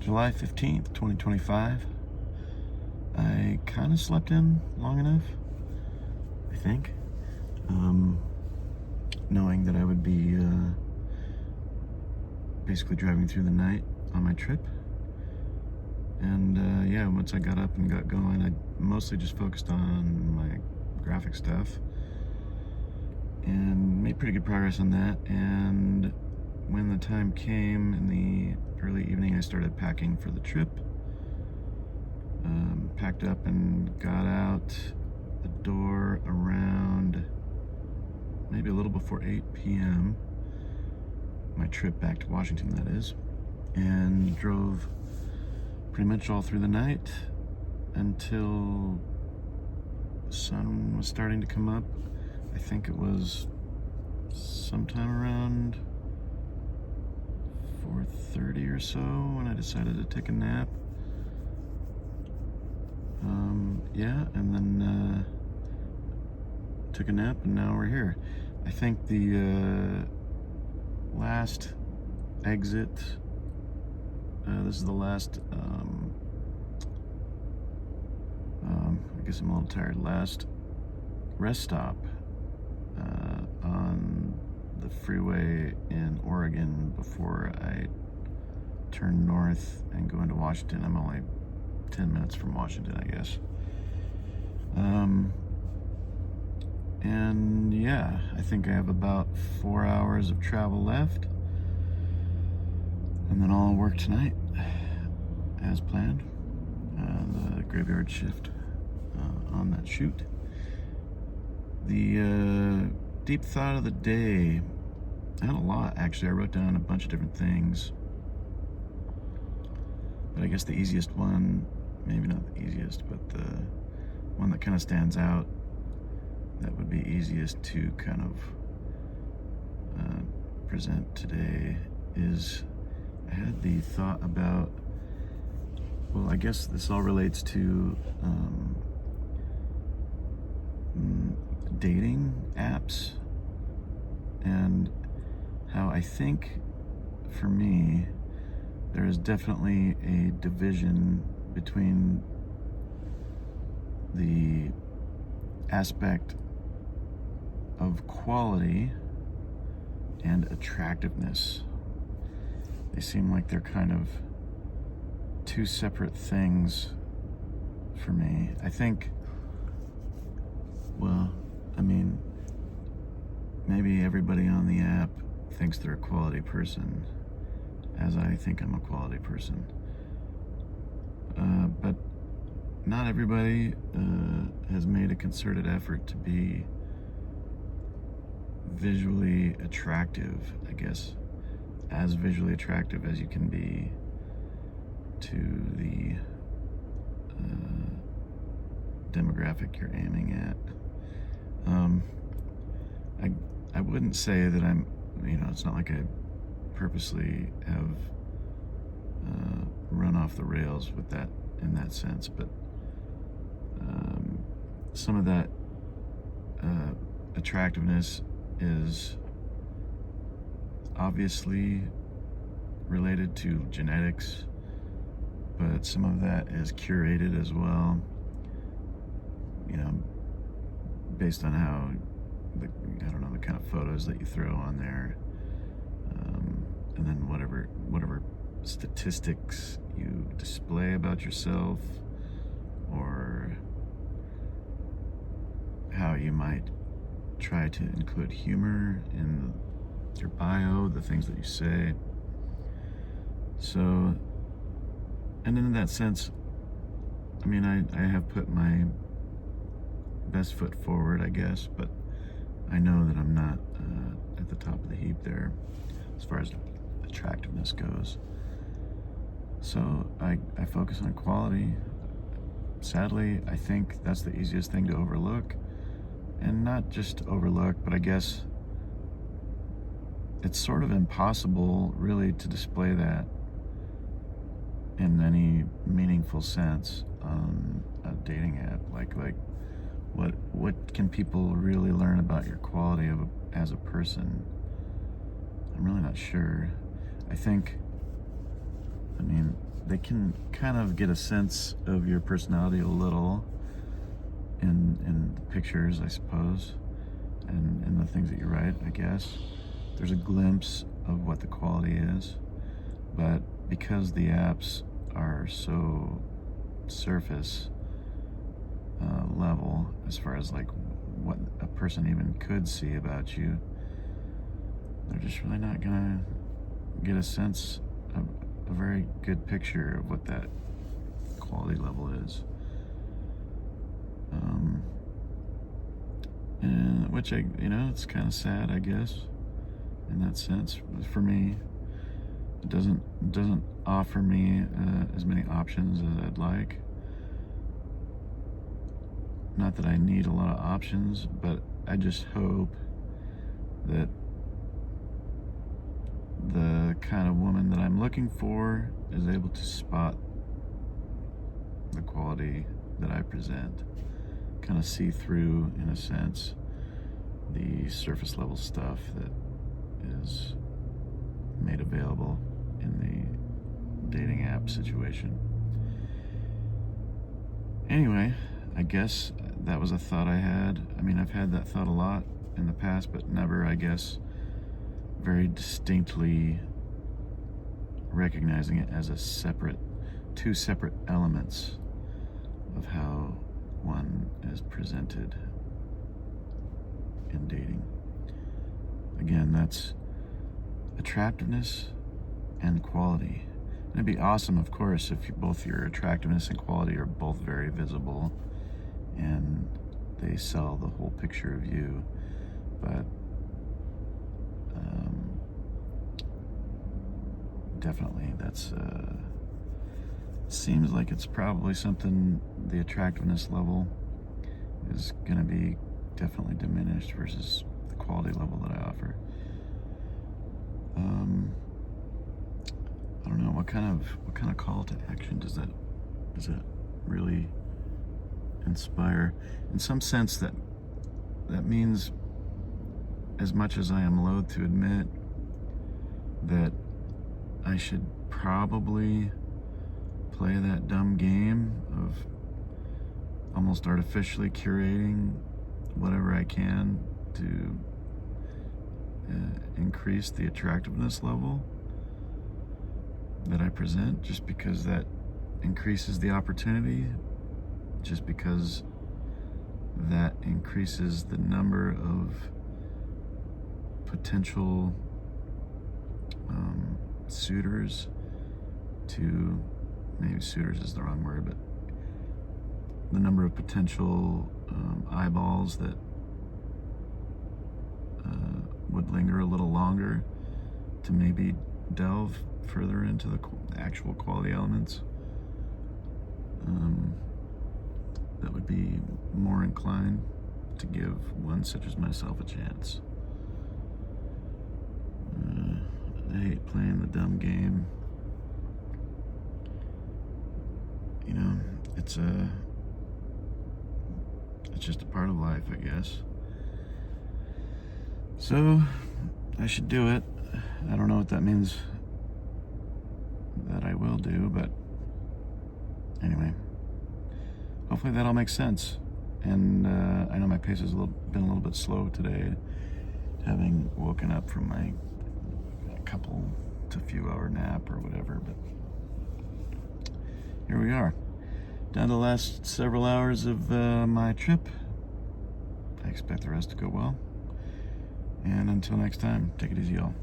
July 15th, 2025. I kind of slept in long enough, I think, knowing that I would be basically driving through the night on my trip. And yeah, once I got up and got going, I mostly just focused on my graphic stuff and made pretty good progress on that. And when the time came in the early evening, I started packing for the trip. Packed up and got out the door around maybe a little before 8 p.m. My trip back to Washington, that is, and drove pretty much all through the night until the sun was starting to come up. I think it was sometime around 4:30 or so when I decided to take a nap. Yeah, and then took a nap, and now we're here. I think the last exit, this is the last, I guess I'm a little tired, last rest stop on the freeway in Oregon before I turn north and go into Washington. I'm only 10 minutes from Washington, I guess. And yeah, I think I have about 4 hours of travel left, and then I'll work tonight as planned, the graveyard shift on that shoot. The deep thought of the day, I had a lot actually. I wrote down a bunch of different things, but I guess the easiest one, maybe not the easiest, but the one that kind of stands out, that would be easiest to kind of present today, is I had the thought about, well, I guess this all relates to dating apps, and how I think for me there is definitely a division between the aspect of quality and attractiveness. They seem like they're kind of two separate things for me. I think, well, I mean, maybe everybody on the app thinks they're a quality person, as I think I'm a quality person. But not everybody has made a concerted effort to be visually attractive, I guess, as visually attractive as you can be to the demographic you're aiming at. I wouldn't say that I'm, it's not like I purposely have run off the rails with that in that sense, but some of that attractiveness is obviously related to genetics, but some of that is curated as well, based on how the kind of photos that you throw on there, and then whatever statistics you display about yourself, or how you might try to include humor in your bio, the things that you say. So, and in that sense, I have put my best foot forward, I guess, but I know that I'm not at the top of the heap there as far as attractiveness goes. So I focus on quality. Sadly, I think that's the easiest thing to overlook. And not just overlook, but I guess it's sort of impossible really to display that in any meaningful sense on a dating app. Like what can people really learn about your quality as a person? I'm really not sure. I think, they can kind of get a sense of your personality a little in pictures, I suppose, and in the things that you write, I guess. There's a glimpse of what the quality is, but because the apps are so surface level as far as like what a person even could see about you, they're just really not gonna get a sense of a very good picture of what that quality level is. And which it's kind of sad, I guess, in that sense. For me, it doesn't offer me as many options as I'd like. Not that I need a lot of options, but I just hope that the kind of woman that I'm looking for is able to spot the quality that I present, kind of see through, in a sense, the surface level stuff that is made available in the dating app situation. Anyway, I guess that was a thought I had. I mean, I've had that thought a lot in the past, but never, I guess, very distinctly recognizing it as two separate elements of how one is presented in dating. Again, that's attractiveness and quality. And it'd be awesome, of course, if both your attractiveness and quality are both very visible and they sell the whole picture of you. But definitely, that's seems like it's probably something, the attractiveness level is going to be definitely diminished versus the quality level that I offer. I don't know, what kind of call to action does that really inspire? In some sense, that means, as much as I am loath to admit, that I should probably play that dumb game of almost artificially curating whatever I can to increase the attractiveness level that I present, just because that increases the opportunity, just because that increases the number of potential suitors to, maybe suitors is the wrong word, but the number of potential eyeballs that would linger a little longer to maybe delve further into the actual quality elements, that would be more inclined to give one such as myself a chance. I hate playing the dumb game. You know, it's just a part of life, I guess. So I should do it. I don't know what that means that I will do, but anyway, hopefully that all makes sense. And I know my pace has been a little bit slow today, having woken up from my couple to few hour nap or whatever, but here we are, down to the last several hours of my trip. I expect the rest to go well, and until next time, take it easy, y'all.